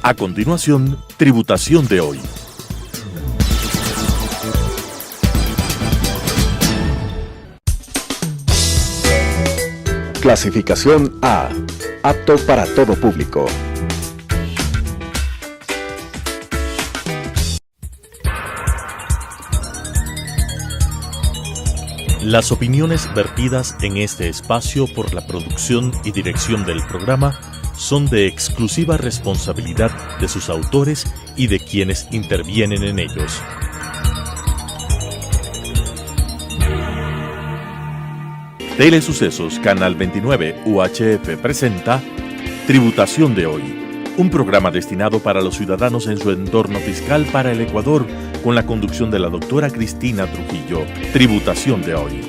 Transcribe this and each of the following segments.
A continuación, Tributación de hoy. Clasificación A. Apto para todo público. Las opiniones vertidas en este espacio por la producción y dirección del programa son de exclusiva responsabilidad de sus autores y de quienes intervienen en ellos. Telesucesos Canal 29 UHF presenta Tributación de hoy, un programa destinado para los ciudadanos en su entorno fiscal para el Ecuador, con la conducción de la doctora Cristina Trujillo. Tributación de hoy.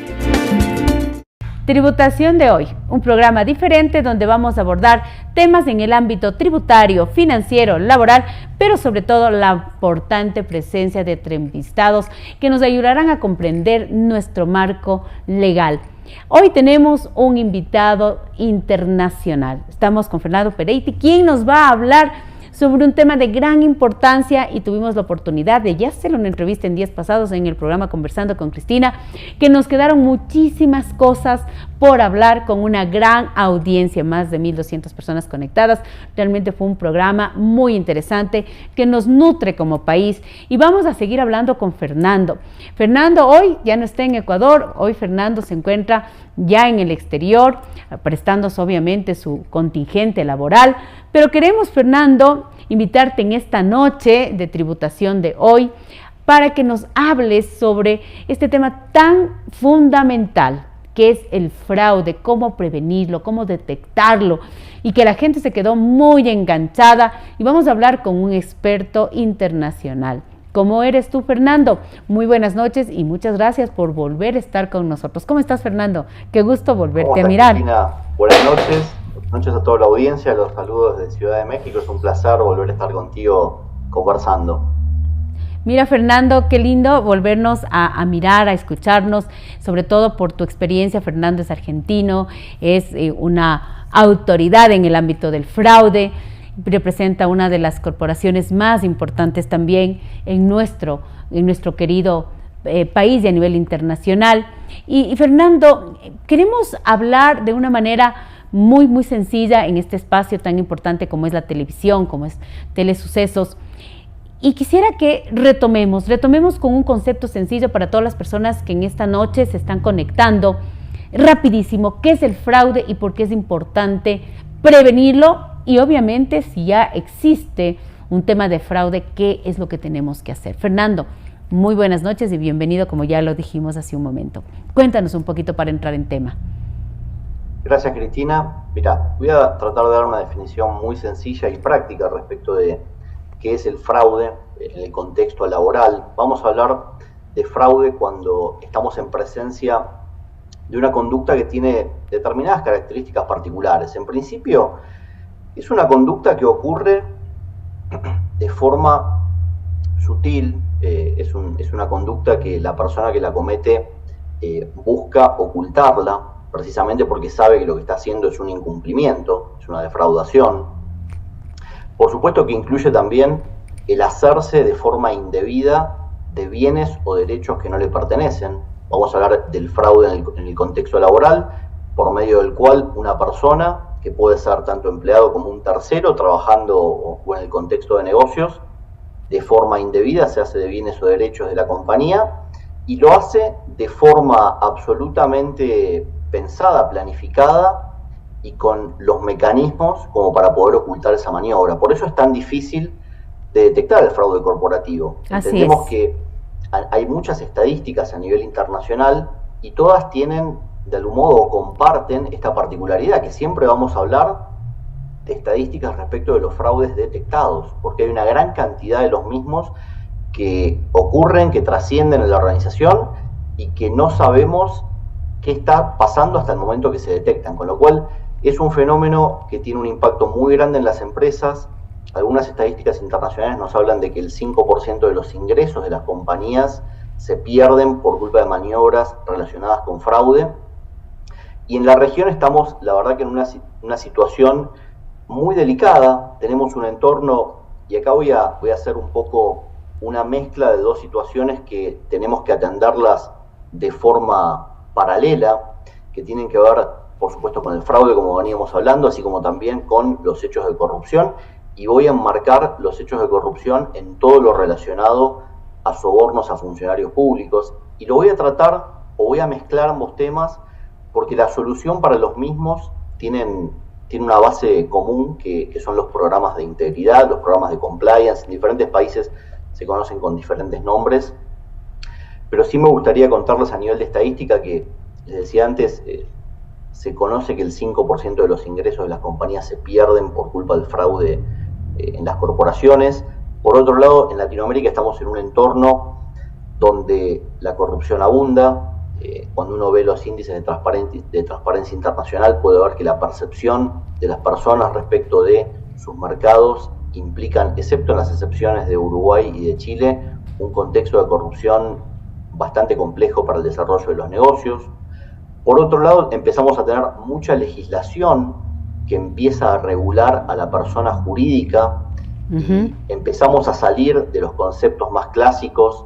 Tributación de hoy, un programa diferente donde vamos a abordar temas en el ámbito tributario, financiero, laboral, pero sobre todo la importante presencia de entrevistados que nos ayudarán a comprender nuestro marco legal. Hoy tenemos un invitado internacional. Estamos con Fernando Peretti, quien nos va a hablar sobre un tema de gran importancia, y tuvimos la oportunidad de ya hacer una entrevista en días pasados en el programa Conversando con Cristina, que nos quedaron muchísimas cosas por hablar con una gran audiencia, más de 1,200 personas conectadas. Realmente fue un programa muy interesante que nos nutre como país, y vamos a seguir hablando con Fernando. Fernando hoy ya no está en Ecuador, hoy Fernando se encuentra ya en el exterior, prestándose obviamente su contingente laboral, pero queremos, Fernando, invitarte en esta noche de tributación de hoy para que nos hables sobre este tema tan fundamental que es el fraude, cómo prevenirlo, cómo detectarlo, y que la gente se quedó muy enganchada, y vamos a hablar con un experto internacional. ¿Cómo eres tú, Fernando? Muy buenas noches y muchas gracias por volver a estar con nosotros. ¿Cómo estás, Fernando? Qué gusto volverte a mirar. Cristina? Buenas noches a toda la audiencia, los saludos desde Ciudad de México. Es un placer volver a estar contigo conversando. Mira, Fernando, qué lindo volvernos a mirar, a escucharnos, sobre todo por tu experiencia. Fernando es argentino, es una autoridad en el ámbito del fraude, representa una de las corporaciones más importantes también en nuestro querido país y a nivel internacional. Y Fernando, queremos hablar de una manera muy, muy sencilla en este espacio tan importante como es la televisión, como es Telesucesos. Y quisiera que retomemos con un concepto sencillo para todas las personas que en esta noche se están conectando. Rapidísimo, ¿qué es el fraude y por qué es importante prevenirlo? Y obviamente, si ya existe un tema de fraude, ¿qué es lo que tenemos que hacer? Fernando, muy buenas noches y bienvenido, como ya lo dijimos hace un momento. Cuéntanos un poquito para entrar en tema. Gracias, Cristina. Mira, voy a tratar de dar una definición muy sencilla y práctica respecto de qué es el fraude en el contexto laboral. Vamos a hablar de fraude cuando estamos en presencia de una conducta que tiene determinadas características particulares. En principio, es una conducta que ocurre de forma sutil, es una conducta que la persona que la comete busca ocultarla, precisamente porque sabe que lo que está haciendo es un incumplimiento, es una defraudación. Por supuesto que incluye también el hacerse de forma indebida de bienes o derechos que no le pertenecen. Vamos a hablar del fraude en el contexto laboral, por medio del cual una persona, que puede ser tanto empleado como un tercero, trabajando o en el contexto de negocios, de forma indebida se hace de bienes o derechos de la compañía, y lo hace de forma absolutamente pensada, planificada, y con los mecanismos como para poder ocultar esa maniobra. Por eso es tan difícil de detectar el fraude corporativo. Entendemos que hay muchas estadísticas a nivel internacional y todas tienen, de algún modo, comparten esta particularidad, que siempre vamos a hablar de estadísticas respecto de los fraudes detectados, porque hay una gran cantidad de los mismos que ocurren, que trascienden en la organización y que no sabemos qué está pasando hasta el momento que se detectan, con lo cual es un fenómeno que tiene un impacto muy grande en las empresas. Algunas estadísticas internacionales nos hablan de que el 5% de los ingresos de las compañías se pierden por culpa de maniobras relacionadas con fraude. Y en la región estamos, la verdad, que en una situación muy delicada. Tenemos un entorno, y acá voy a hacer un poco una mezcla de dos situaciones que tenemos que atenderlas de forma paralela, que tienen que ver, por supuesto, con el fraude, como veníamos hablando, así como también con los hechos de corrupción, y voy a enmarcar los hechos de corrupción en todo lo relacionado a sobornos a funcionarios públicos, y lo voy a tratar, o voy a mezclar ambos temas, porque la solución para los mismos tiene una base común, que son los programas de integridad, los programas de compliance. En diferentes países se conocen con diferentes nombres, pero sí me gustaría contarles a nivel de estadística que, les decía antes, se conoce que el 5% de los ingresos de las compañías se pierden por culpa del fraude en las corporaciones. Por otro lado, en Latinoamérica estamos en un entorno donde la corrupción abunda. Cuando uno ve los índices de transparencia internacional, puede ver que la percepción de las personas respecto de sus mercados implican, excepto en las excepciones de Uruguay y de Chile, un contexto de corrupción bastante complejo para el desarrollo de los negocios. Por otro lado, empezamos a tener mucha legislación que empieza a regular a la persona jurídica. Y empezamos a salir de los conceptos más clásicos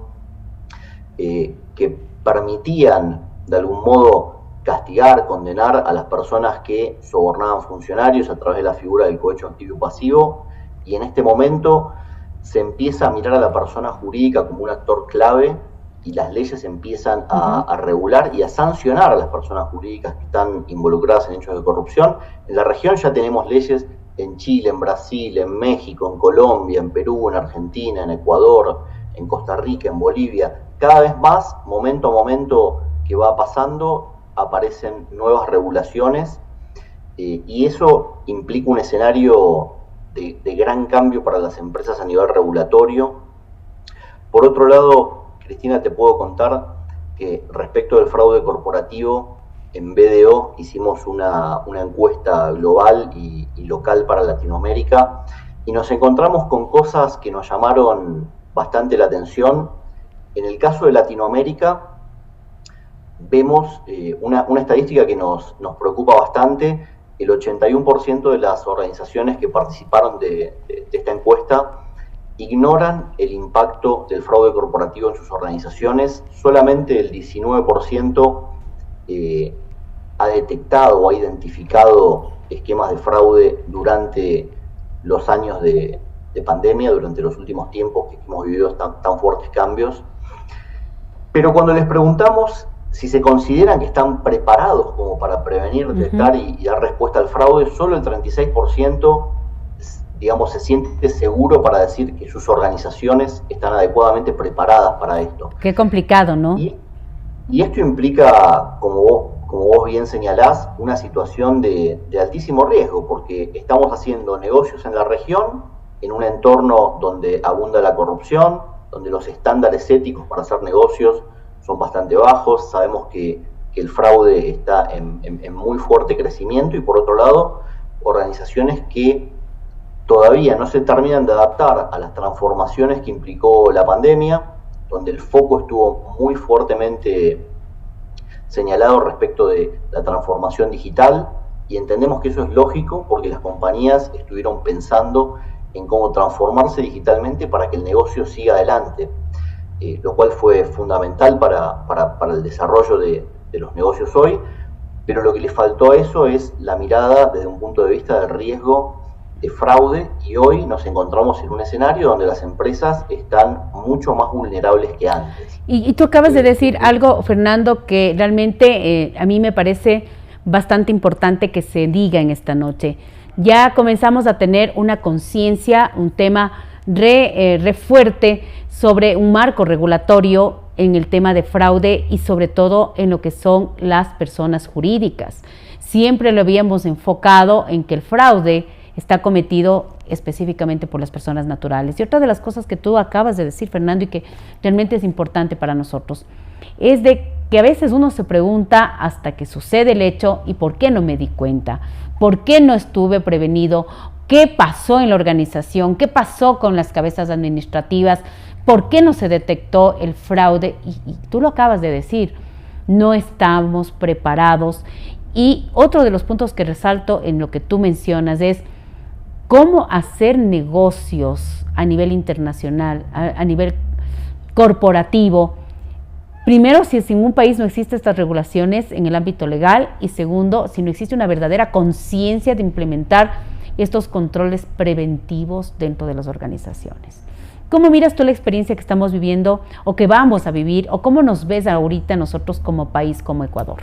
que permitían de algún modo castigar, condenar a las personas que sobornaban funcionarios a través de la figura del cohecho activo y pasivo, y en este momento se empieza a mirar a la persona jurídica como un actor clave, y las leyes empiezan a regular y a sancionar a las personas jurídicas que están involucradas en hechos de corrupción. En la región ya tenemos leyes en Chile, en Brasil, en México, en Colombia, en Perú, en Argentina, en Ecuador, en Costa Rica, en Bolivia. Cada vez más, momento a momento que va pasando, aparecen nuevas regulaciones, y eso implica un escenario de gran cambio para las empresas a nivel regulatorio. Por otro lado, Cristina, te puedo contar que respecto del fraude corporativo, en BDO hicimos una encuesta global y local para Latinoamérica, y nos encontramos con cosas que nos llamaron bastante la atención. En el caso de Latinoamérica, vemos una estadística que nos preocupa bastante. El 81% de las organizaciones que participaron de esta encuesta ignoran el impacto del fraude corporativo en sus organizaciones. Solamente el 19% ha detectado o ha identificado esquemas de fraude durante los años de pandemia, durante los últimos tiempos que hemos vivido tan fuertes cambios. Pero cuando les preguntamos si se consideran que están preparados como para prevenir, detectar y dar respuesta al fraude, solo el 36%, digamos, se siente seguro para decir que sus organizaciones están adecuadamente preparadas para esto. Qué complicado, ¿no? Y esto implica, como vos bien señalás, una situación de altísimo riesgo, porque estamos haciendo negocios en la región, en un entorno donde abunda la corrupción, donde los estándares éticos para hacer negocios son bastante bajos. Sabemos que el fraude está en muy fuerte crecimiento, y por otro lado, organizaciones que todavía no se terminan de adaptar a las transformaciones que implicó la pandemia, donde el foco estuvo muy fuertemente señalado respecto de la transformación digital, y entendemos que eso es lógico porque las compañías estuvieron pensando en cómo transformarse digitalmente para que el negocio siga adelante, lo cual fue fundamental para el desarrollo de los negocios hoy. Pero lo que le faltó a eso es la mirada desde un punto de vista del riesgo de fraude, y hoy nos encontramos en un escenario donde las empresas están mucho más vulnerables que antes. Y tú acabas de decir algo, Fernando, que realmente a mí me parece bastante importante que se diga en esta noche. Ya comenzamos a tener una conciencia, un tema re fuerte sobre un marco regulatorio en el tema de fraude, y sobre todo en lo que son las personas jurídicas. Siempre lo habíamos enfocado en que el fraude está cometido específicamente por las personas naturales. Y otra de las cosas que tú acabas de decir, Fernando, y que realmente es importante para nosotros, es de que a veces uno se pregunta hasta que sucede el hecho, ¿y por qué no me di cuenta? ¿Por qué no estuve prevenido? ¿Qué pasó en la organización? ¿Qué pasó con las cabezas administrativas? ¿Por qué no se detectó el fraude? Y tú lo acabas de decir, no estamos preparados. Y otro de los puntos que resalto en lo que tú mencionas es cómo hacer negocios a nivel internacional, a nivel corporativo. Primero, si en un país no existen estas regulaciones en el ámbito legal, y segundo, si no existe una verdadera conciencia de implementar estos controles preventivos dentro de las organizaciones. ¿Cómo miras tú la experiencia que estamos viviendo o que vamos a vivir, o cómo nos ves ahorita nosotros como país, como Ecuador?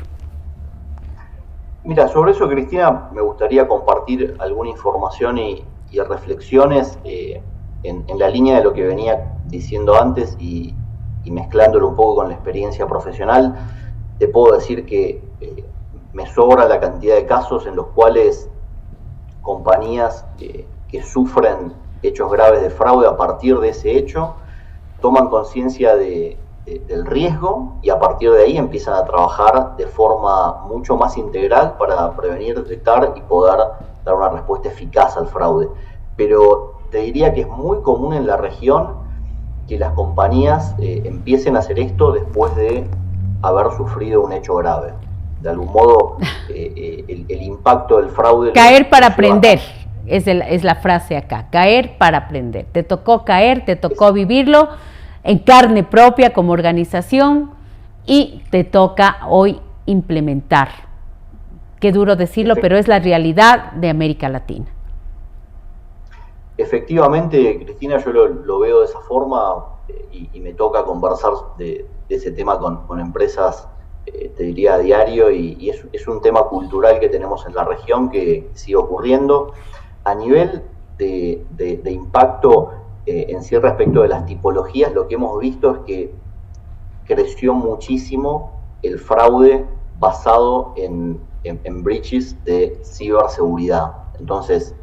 Mira, sobre eso, Cristina, me gustaría compartir alguna información y reflexiones en la línea de lo que venía diciendo antes y mezclándolo un poco con la experiencia profesional. Te puedo decir que me sobra la cantidad de casos en los cuales compañías que sufren hechos graves de fraude a partir de ese hecho toman conciencia del riesgo y a partir de ahí empiezan a trabajar de forma mucho más integral para prevenir, detectar y poder dar una respuesta eficaz al fraude. Pero te diría que es muy común en la región que las compañías empiecen a hacer esto después de haber sufrido un hecho grave. De algún modo, el impacto del fraude... Caer para aprender, es la frase acá, caer para aprender. Te tocó caer, te tocó vivirlo en carne propia como organización y te toca hoy implementar. Qué duro decirlo, pero es la realidad de América Latina. Efectivamente, Cristina, yo lo veo de esa forma y me toca conversar de ese tema con empresas, te diría a diario, y es un tema cultural que tenemos en la región que sigue ocurriendo. A nivel de impacto en sí respecto de las tipologías, lo que hemos visto es que creció muchísimo el fraude basado en breaches de ciberseguridad. Entonces,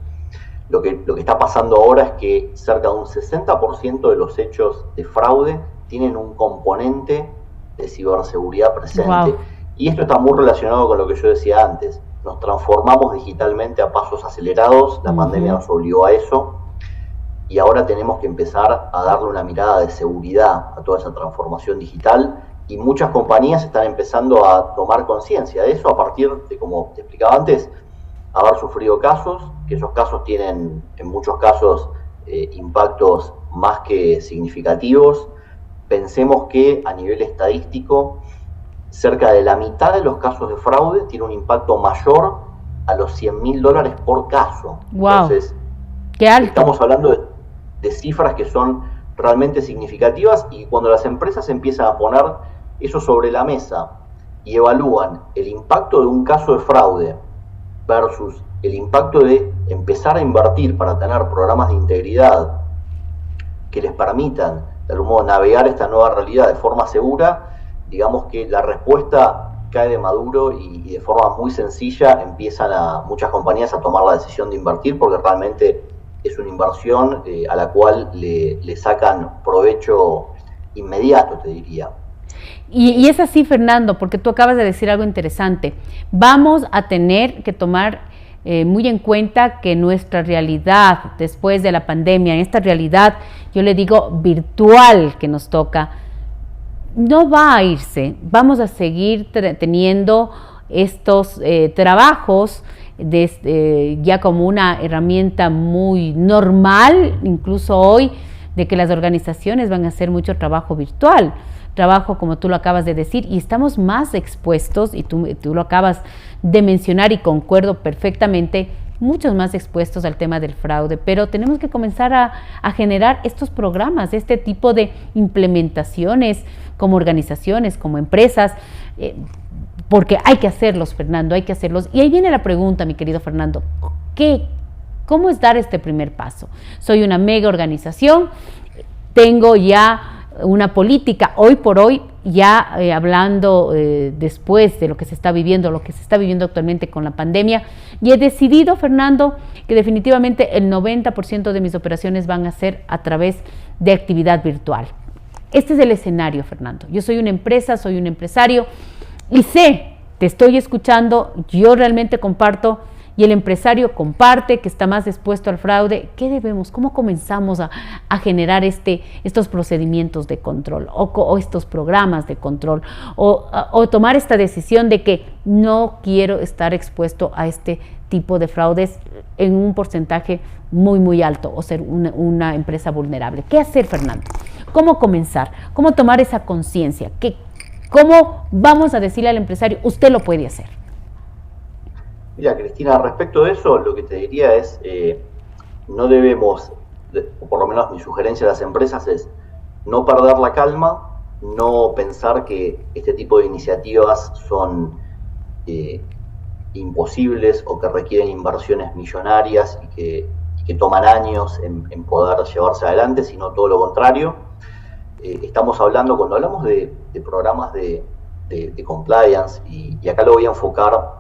lo que está pasando ahora es que cerca de un 60% de los hechos de fraude tienen un componente de ciberseguridad presente. Wow. Y esto está muy relacionado con lo que yo decía antes. Nos transformamos digitalmente a pasos acelerados, la pandemia nos obligó a eso, y ahora tenemos que empezar a darle una mirada de seguridad a toda esa transformación digital, y muchas compañías están empezando a tomar conciencia de eso a partir de, como te explicaba antes, haber sufrido casos, que esos casos tienen en muchos casos impactos más que significativos. Pensemos que a nivel estadístico, cerca de la mitad de los casos de fraude tiene un impacto mayor a los $100.000 por caso. Wow. Entonces, qué alto. Estamos hablando de cifras que son realmente significativas, y cuando las empresas empiezan a poner eso sobre la mesa y evalúan el impacto de un caso de fraude versus el impacto de empezar a invertir para tener programas de integridad que les permitan de algún modo navegar esta nueva realidad de forma segura, digamos que la respuesta cae de maduro y de forma muy sencilla empiezan muchas compañías a tomar la decisión de invertir, porque realmente es una inversión a la cual le sacan provecho inmediato, te diría. Y es así, Fernando, porque tú acabas de decir algo interesante. Vamos a tener que tomar muy en cuenta que nuestra realidad después de la pandemia, en esta realidad, yo le digo virtual que nos toca, no va a irse. Vamos a seguir teniendo estos trabajos ya como una herramienta muy normal, incluso hoy, de que las organizaciones van a hacer mucho trabajo virtual. Trabajo, como tú lo acabas de decir, y estamos más expuestos, y tú lo acabas de mencionar y concuerdo perfectamente, muchos más expuestos al tema del fraude, pero tenemos que comenzar a generar estos programas, este tipo de implementaciones como organizaciones, como empresas, porque hay que hacerlos, Fernando, hay que hacerlos. Y ahí viene la pregunta, mi querido Fernando, ¿cómo es dar este primer paso? Soy una mega organización, tengo ya una política, hoy por hoy, ya hablando después de lo que se está viviendo actualmente con la pandemia, y he decidido, Fernando, que definitivamente el 90% de mis operaciones van a ser a través de actividad virtual. Este es el escenario, Fernando. Yo soy una empresa, soy un empresario, y te estoy escuchando, yo realmente comparto, y el empresario comparte que está más expuesto al fraude, ¿cómo comenzamos a generar estos procedimientos de control o estos programas de control o tomar esta decisión de que no quiero estar expuesto a este tipo de fraudes en un porcentaje muy, muy alto o ser una empresa vulnerable? ¿Qué hacer, Fernando? ¿Cómo comenzar? ¿Cómo tomar esa conciencia? ¿Cómo vamos a decirle al empresario, usted lo puede hacer? Mira, Cristina, respecto de eso, lo que te diría es, no debemos, o por lo menos mi sugerencia a las empresas es no perder la calma, no pensar que este tipo de iniciativas son imposibles o que requieren inversiones millonarias y que toman años en poder llevarse adelante, sino todo lo contrario. Estamos hablando, cuando hablamos de programas de compliance, y acá lo voy a enfocar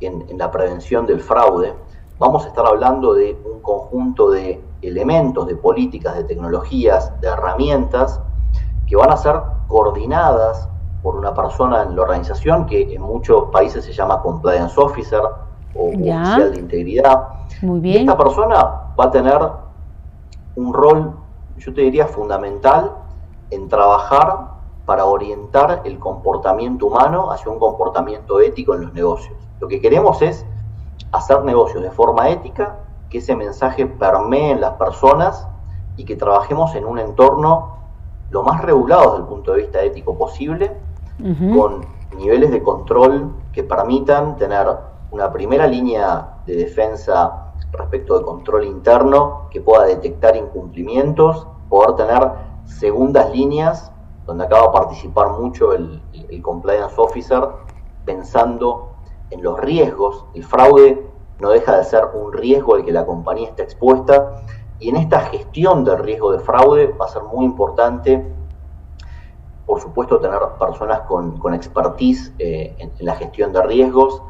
en la prevención del fraude, vamos a estar hablando de un conjunto de elementos, de políticas, de tecnologías, de herramientas que van a ser coordinadas por una persona en la organización que en muchos países se llama compliance officer o oficial de integridad. Muy bien. Y esta persona va a tener un rol, yo te diría, fundamental en trabajar para orientar el comportamiento humano hacia un comportamiento ético en los negocios. Lo que queremos es hacer negocios de forma ética, que ese mensaje permee en las personas y que trabajemos en un entorno lo más regulado desde el punto de vista ético posible, con niveles de control que permitan tener una primera línea de defensa respecto de control interno que pueda detectar incumplimientos, poder tener segundas líneas donde acaba de participar mucho el compliance officer pensando en los riesgos. El fraude no deja de ser un riesgo al que la compañía está expuesta, y en esta gestión del riesgo de fraude va a ser muy importante, por supuesto, tener personas con expertise en la gestión de riesgos,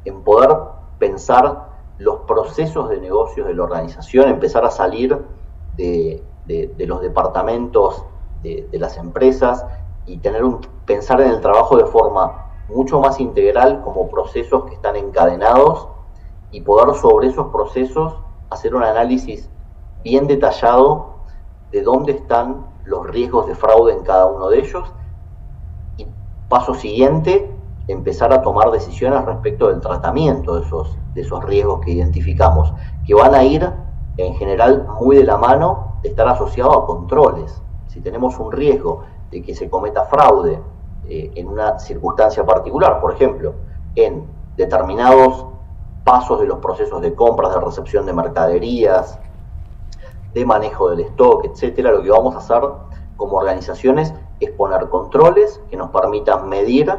en poder pensar los procesos de negocios de la organización, empezar a salir de los departamentos de las empresas y pensar en el trabajo de forma mucho más integral, como procesos que están encadenados, y poder sobre esos procesos hacer un análisis bien detallado de dónde están los riesgos de fraude en cada uno de ellos, y paso siguiente, empezar a tomar decisiones respecto del tratamiento de esos riesgos que identificamos, que van a ir en general muy de la mano de estar asociado a controles. Si tenemos un riesgo de que se cometa fraude en una circunstancia particular, por ejemplo, en determinados pasos de los procesos de compras, de recepción de mercaderías, de manejo del stock, etcétera, lo que vamos a hacer como organizaciones es poner controles que nos permitan medir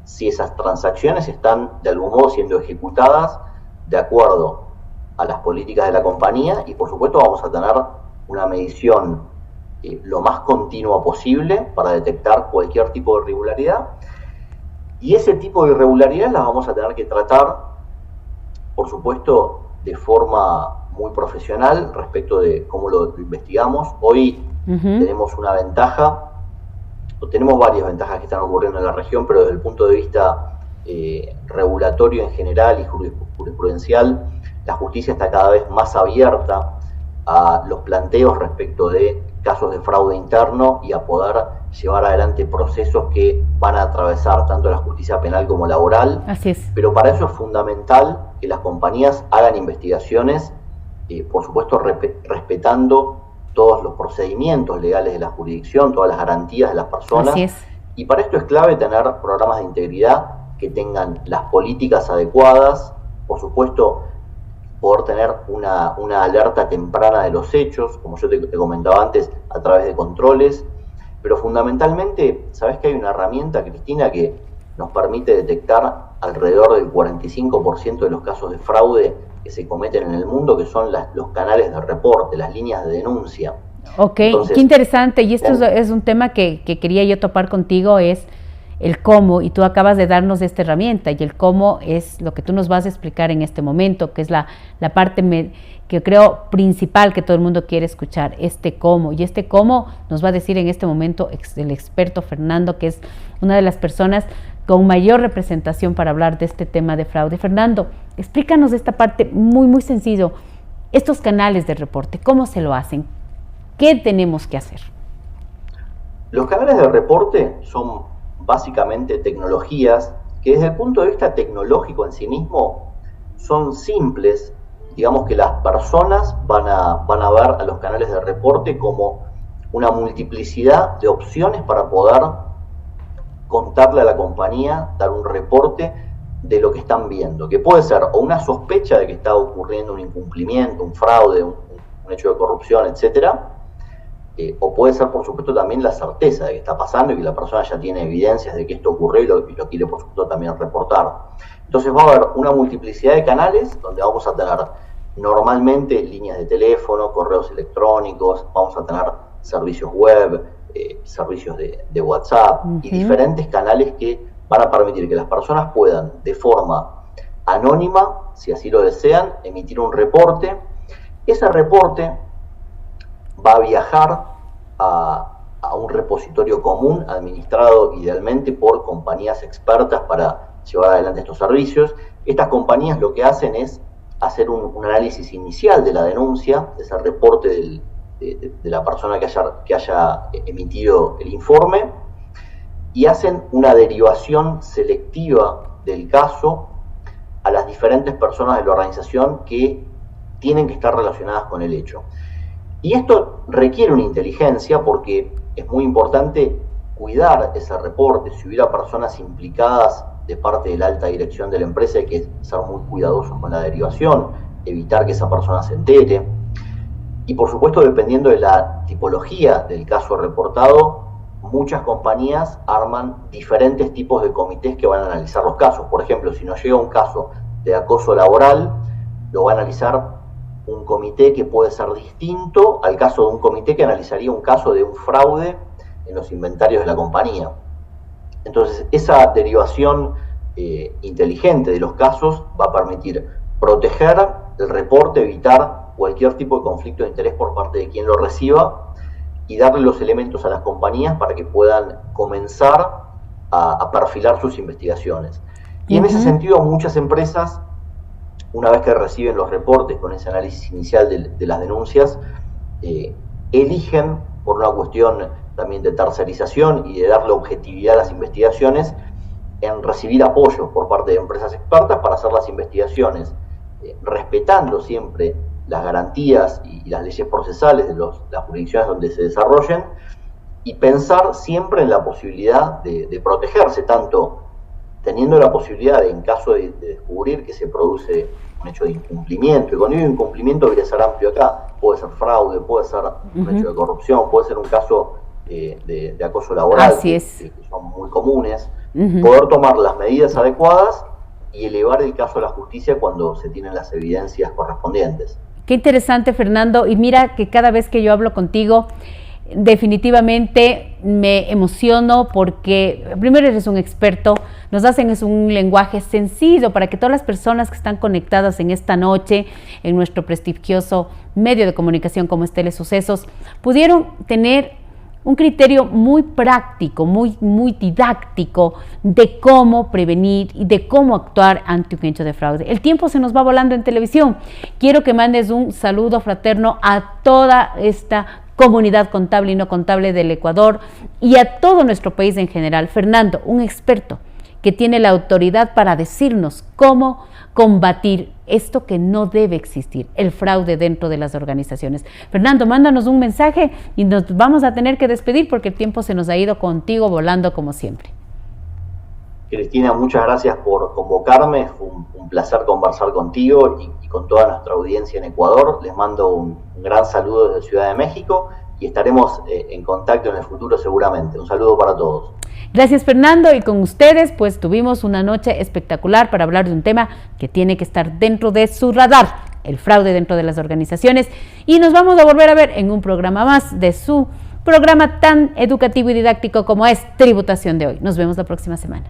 si esas transacciones están de algún modo siendo ejecutadas de acuerdo a las políticas de la compañía, y por supuesto vamos a tener una medición lo más continua posible para detectar cualquier tipo de irregularidad, y ese tipo de irregularidades las vamos a tener que tratar, por supuesto, de forma muy profesional respecto de cómo lo investigamos. Hoy tenemos una ventaja, o tenemos varias ventajas que están ocurriendo en la región, pero desde el punto de vista regulatorio en general y jurisprudencial, la justicia está cada vez más abierta a los planteos respecto de casos de fraude interno y a poder llevar adelante procesos que van a atravesar tanto la justicia penal como laboral. Así es. Pero para eso es fundamental que las compañías hagan investigaciones, por supuesto respetando todos los procedimientos legales de la jurisdicción, todas las garantías de las personas. Así es. Y para esto es clave tener programas de integridad que tengan las políticas adecuadas, por supuesto poder tener una alerta temprana de los hechos, como yo te comentaba antes, a través de controles, pero fundamentalmente, ¿sabes que hay una herramienta, Cristina, que nos permite detectar alrededor del 45% de los casos de fraude que se cometen en el mundo, que son los canales de reporte, las líneas de denuncia? Ok, entonces, qué interesante, y esto es un tema que quería yo topar contigo, es el cómo, y tú acabas de darnos esta herramienta, y el cómo es lo que tú nos vas a explicar en este momento, que es la parte que creo principal que todo el mundo quiere escuchar, este cómo, y este cómo nos va a decir en este momento el experto Fernando, que es una de las personas con mayor representación para hablar de este tema de fraude. Fernando, explícanos esta parte muy, muy sencillo. Estos canales de reporte, ¿cómo se lo hacen? ¿Qué tenemos que hacer? Los canales de reporte son básicamente tecnologías que desde el punto de vista tecnológico en sí mismo son simples. Digamos que las personas van a ver a los canales de reporte como una multiplicidad de opciones para poder contarle a la compañía, dar un reporte de lo que están viendo, que puede ser o una sospecha de que está ocurriendo un incumplimiento, un fraude, un hecho de corrupción, etcétera, o puede ser, por supuesto, también la certeza de que está pasando y que la persona ya tiene evidencias de que esto ocurrió y lo quiere, por supuesto, también reportar. Entonces va a haber una multiplicidad de canales donde vamos a tener normalmente líneas de teléfono, correos electrónicos, vamos a tener servicios web, servicios de WhatsApp y diferentes canales que van a permitir que las personas puedan, de forma anónima, si así lo desean, emitir un reporte. Ese reporte va a viajar a un repositorio común administrado idealmente por compañías expertas para llevar adelante estos servicios. Estas compañías lo que hacen es hacer un análisis inicial de la denuncia, de ese reporte de la persona que haya emitido el informe, y hacen una derivación selectiva del caso a las diferentes personas de la organización que tienen que estar relacionadas con el hecho. Y esto requiere una inteligencia porque es muy importante cuidar ese reporte. Si hubiera personas implicadas de parte de la alta dirección de la empresa, hay que ser muy cuidadosos con la derivación, evitar que esa persona se entere. Y por supuesto, dependiendo de la tipología del caso reportado, muchas compañías arman diferentes tipos de comités que van a analizar los casos. Por ejemplo, si nos llega un caso de acoso laboral, lo va a analizar un comité que puede ser distinto al caso de un comité que analizaría un caso de un fraude en los inventarios de la compañía. Entonces, esa derivación inteligente de los casos va a permitir proteger el reporte, evitar cualquier tipo de conflicto de interés por parte de quien lo reciba y darle los elementos a las compañías para que puedan comenzar a perfilar sus investigaciones. Y en ese sentido, muchas empresas, una vez que reciben los reportes con ese análisis inicial de las denuncias, eligen, por una cuestión también de tercerización y de darle objetividad a las investigaciones, en recibir apoyo por parte de empresas expertas para hacer las investigaciones, respetando siempre las garantías y las leyes procesales de las jurisdicciones donde se desarrollen, y pensar siempre en la posibilidad de protegerse, tanto teniendo la posibilidad de, en caso de descubrir que se produce un hecho de incumplimiento, y cuando digo incumplimiento debería ser amplio acá, puede ser fraude, puede ser un hecho de corrupción, puede ser un caso de acoso laboral, que son muy comunes, poder tomar las medidas adecuadas y elevar el caso a la justicia cuando se tienen las evidencias correspondientes. Qué interesante, Fernando, y mira que cada vez que yo hablo contigo, definitivamente me emociono porque primero eres un experto, nos hacen es un lenguaje sencillo para que todas las personas que están conectadas en esta noche en nuestro prestigioso medio de comunicación como es Telesucesos pudieron tener un criterio muy práctico, muy didáctico de cómo prevenir y de cómo actuar ante un hecho de fraude. El tiempo se nos va volando en televisión. Quiero que mandes un saludo fraterno a toda esta comunidad contable y no contable del Ecuador y a todo nuestro país en general. Fernando, un experto que tiene la autoridad para decirnos cómo combatir esto que no debe existir, el fraude dentro de las organizaciones. Fernando, mándanos un mensaje y nos vamos a tener que despedir porque el tiempo se nos ha ido contigo volando como siempre. Cristina, muchas gracias por convocarme, fue un placer conversar contigo y con toda nuestra audiencia en Ecuador. Les mando un gran saludo desde Ciudad de México y estaremos en contacto en el futuro seguramente. Un saludo para todos. Gracias, Fernando, y con ustedes pues tuvimos una noche espectacular para hablar de un tema que tiene que estar dentro de su radar, el fraude dentro de las organizaciones, y nos vamos a volver a ver en un programa más de su programa tan educativo y didáctico como es Tributación de Hoy. Nos vemos la próxima semana.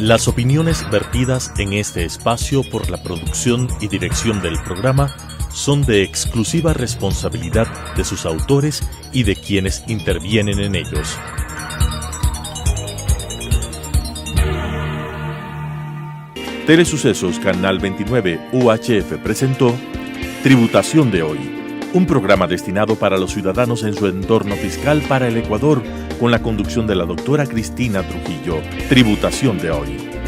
Las opiniones vertidas en este espacio por la producción y dirección del programa son de exclusiva responsabilidad de sus autores y de quienes intervienen en ellos. Telesucesos Canal 29 UHF presentó Tributación de Hoy, un programa destinado para los ciudadanos en su entorno fiscal para el Ecuador, con la conducción de la doctora Cristina Trujillo. Tributación de Hoy.